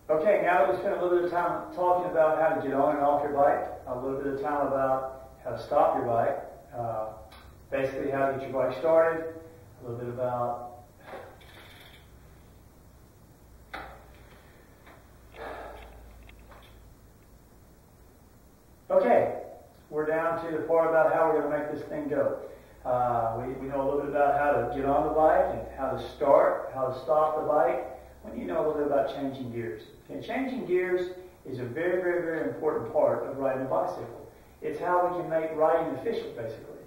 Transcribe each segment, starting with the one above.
Okay, now that we spent a little bit of time talking about how to get on and off your bike, a little bit of time about how to stop your bike, basically how to get your bike started, a little bit about okay, we're down to the part about how we're going to make this thing go. We know a little bit about how to get on the bike and how to start, how to stop the bike. When you know a little bit about changing gears. Okay, changing gears is a very, very, very important part of riding a bicycle. It's how we can make riding efficient, basically.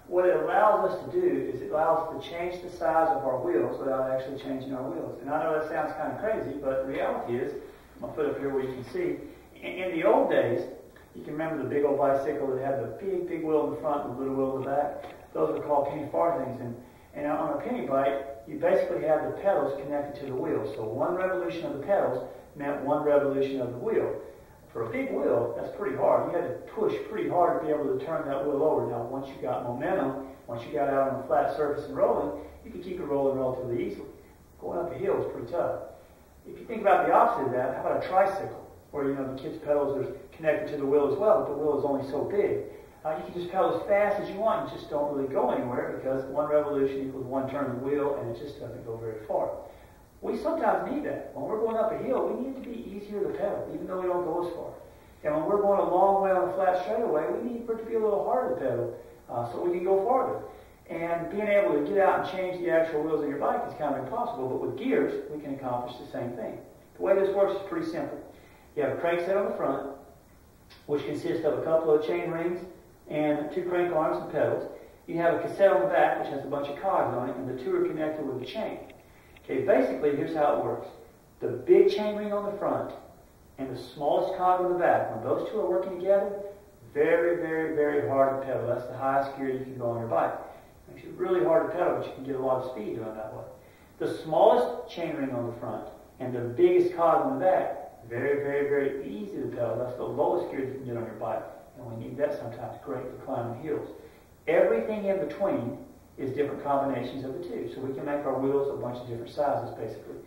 What it allows us to do is it allows us to change the size of our wheels without actually changing our wheels. And I know that sounds kind of crazy, but the reality is, I'm going to put it up here where you can see, in the old days, you can remember the big old bicycle that had the big, big wheel in the front and the little wheel in the back. Those were called penny farthings. And on a penny bike, you basically have the pedals connected to the wheel. So one revolution of the pedals meant one revolution of the wheel. For a big wheel, that's pretty hard. You had to push pretty hard to be able to turn that wheel over. Now, once you got momentum, once you got out on a flat surface and rolling, you could keep it rolling relatively easily. Going up a hill is pretty tough. If you think about the opposite of that, how about a tricycle? Where, you know, the kids' pedals are connected to the wheel as well, but the wheel is only so big. You can just pedal as fast as you want. You just don't really go anywhere because one revolution equals one turn of the wheel, and it just doesn't go very far. We sometimes need that. When we're going up a hill, we need it to be easier to pedal, even though we don't go as far. And when we're going a long way on a flat straightaway, we need for it to be a little harder to pedal so we can go farther. And being able to get out and change the actual wheels of your bike is kind of impossible, but with gears, we can accomplish the same thing. The way this works is pretty simple. You have a crankset on the front, which consists of a couple of chain rings and two crank arms and pedals. You have a cassette on the back, which has a bunch of cogs on it, and the two are connected with a chain. Okay, basically, here's how it works. The big chain ring on the front and the smallest cog on the back, when those two are working together, very, very, very hard to pedal. That's the highest gear you can go on your bike. It makes it really hard to pedal, but you can get a lot of speed doing that way. The smallest chain ring on the front and the biggest cog on the back, very, very, very easy to pedal. That's the lowest gear you can get on your bike. And we need that sometimes. Great for climbing hills. Everything in between is different combinations of the two. So we can make our wheels a bunch of different sizes, basically.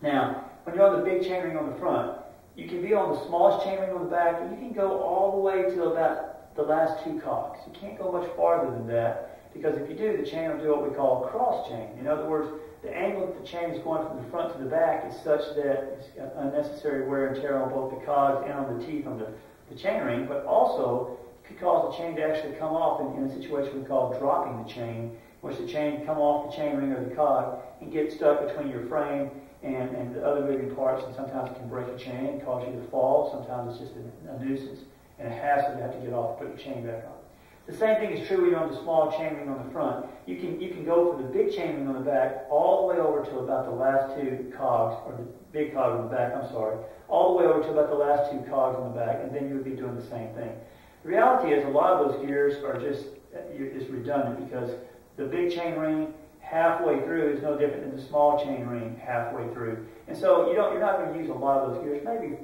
Now, when you're on the big chain ring on the front, you can be on the smallest chain ring on the back, and you can go all the way to about the last two cogs. You can't go much farther than that, because if you do, the chain will do what we call a cross chain. In other words, the angle that the chain is going from the front to the back is such that it's unnecessary wear and tear on both the cogs and on the teeth on the chain ring, but also could cause the chain to actually come off in a situation we call dropping the chain, in which the chain come off the chain ring or the cog and get stuck between your frame and the other moving parts, and sometimes it can break a chain and cause you to fall. Sometimes it's just a nuisance and a hassle to have to get off and put your chain back on. The same thing is true when you're on the small chain ring on the front. You can go from the big chain ring on the back all the way over to about the last two cogs, or the big cog on the back, I'm sorry, all the way over to about the last two cogs on the back, and then you would be doing the same thing. The reality is a lot of those gears are just redundant, because the big chain ring halfway through is no different than the small chain ring halfway through. And so you're not going to use a lot of those gears, maybe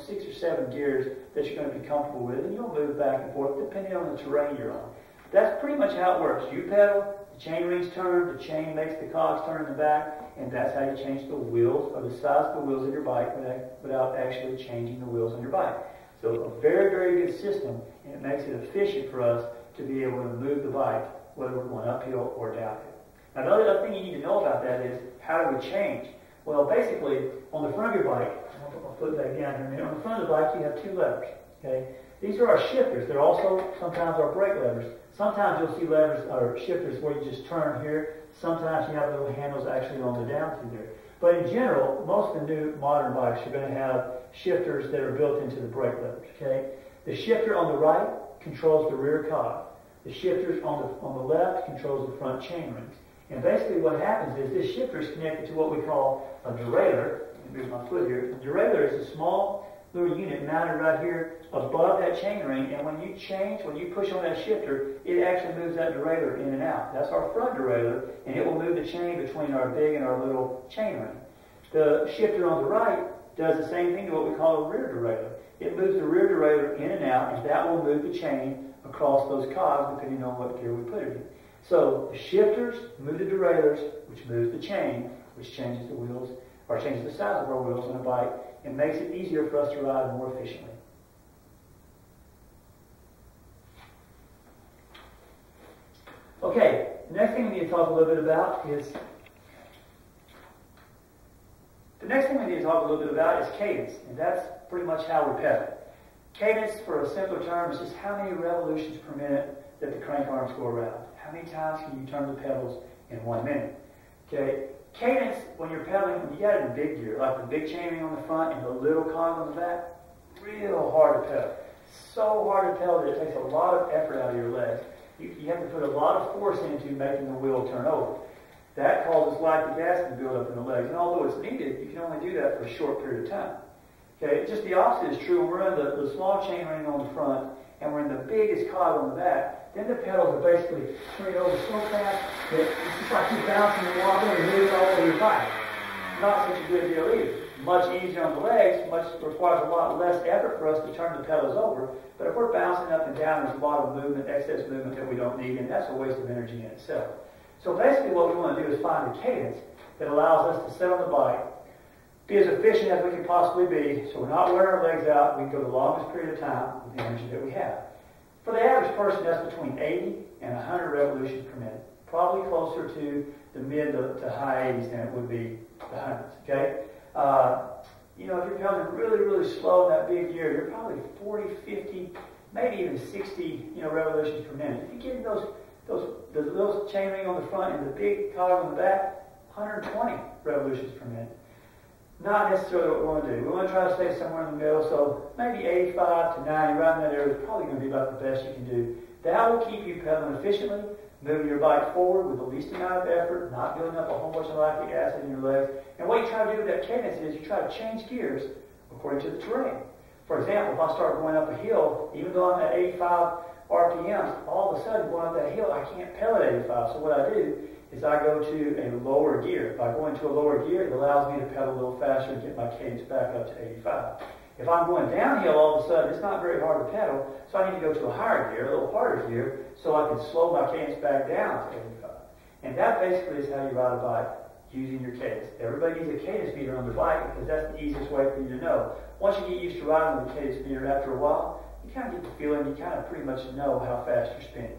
6 or 7 gears that you're going to be comfortable with, and you'll move back and forth depending on the terrain you're on. That's pretty much how it works. You pedal, the chain rings turn, the chain makes the cogs turn in the back, and that's how you change the wheels, or the size of the wheels of your bike without actually changing the wheels on your bike. So a very, very good system, and it makes it efficient for us to be able to move the bike, whether we're going uphill or downhill. Now, the other thing you need to know about that is, how do we change? Well, basically, on the front of your bike, I'll put that down here in a minute. On the front of the bike, you have 2 levers. Okay, these are our shifters. They're also sometimes our brake levers. Sometimes you'll see levers or shifters where you just turn here. Sometimes you have little handles actually on the down through there. But in general, most of the new modern bikes are going to have shifters that are built into the brake levers. Okay, the shifter on the right controls the rear cog. The shifters on the left controls the front chain rings. And basically what happens is this shifter is connected to what we call a derailleur. Here's my foot here. The derailleur is a small little unit mounted right here above that chain ring, and when you push on that shifter, it actually moves that derailleur in and out. That's our front derailleur, and it will move the chain between our big and our little chain ring. The shifter on the right does the same thing to what we call a rear derailleur. It moves the rear derailleur in and out, and that will move the chain across those cogs depending on what gear we put it in. So the shifters move the derailleurs, which moves the chain, which changes the wheels or changes the size of our wheels on a bike, and makes it easier for us to ride more efficiently. Okay, the next thing we need to talk a little bit about is cadence, and that's pretty much how we pedal. Cadence, for a simpler term, is just how many revolutions per minute that the crank arms go around. How many times can you turn the pedals in 1 minute? Okay, cadence, when you're pedaling, when you got it in big gear, like the big chainring on the front and the little cog on the back, real hard to pedal. So hard to pedal that it takes a lot of effort out of your legs. You have to put a lot of force into making the wheel turn over. That causes lactic acid to build up in the legs, and although it's needed, you can only do that for a short period of time. Okay, just the opposite is true when we're in the small chain ring on the front and we're in the biggest cog on the back. Then the pedals are basically turning over so fast that it's just like you're bouncing and wobbling and moving all over your bike. Not such a good deal either. Much easier on the legs, requires a lot less effort for us to turn the pedals over. But if we're bouncing up and down, there's a lot of movement, excess movement that we don't need, and that's a waste of energy in itself. So basically what we want to do is find a cadence that allows us to sit on the bike, be as efficient as we can possibly be, so we're not wearing our legs out, we can go the longest period of time with the energy that we have. For the average person, that's between 80 and 100 revolutions per minute. Probably closer to the mid to high 80s than it would be the hundreds, okay? If you're pedaling really, really slow in that big gear, you're probably 40, 50, maybe even 60, revolutions per minute. If you get those little chain ring on the front and the big cog on the back, 120 revolutions per minute. Not necessarily what we want to do. We want to try to stay somewhere in the middle, so maybe 85 to 90, right in that area is probably going to be about the best you can do. That will keep you pedaling efficiently, moving your bike forward with the least amount of effort, not building up a whole bunch of lactic acid in your legs. And what you try to do with that cadence is you try to change gears according to the terrain. For example, if I start going up a hill, even though I'm at 85 RPMs, all of a sudden going up that hill, I can't pedal at 85. So what I do is I go to a lower gear. By going to a lower gear, it allows me to pedal a little faster and get my cadence back up to 85. If I'm going downhill all of a sudden, it's not very hard to pedal, so I need to go to a higher gear, a little harder gear, so I can slow my cadence back down to 85. And that basically is how you ride a bike, using your cadence. Everybody needs a cadence meter on their bike because that's the easiest way for you to know. Once you get used to riding with a cadence meter after a while, you kind of get the feeling, you kind of pretty much know how fast you're spinning.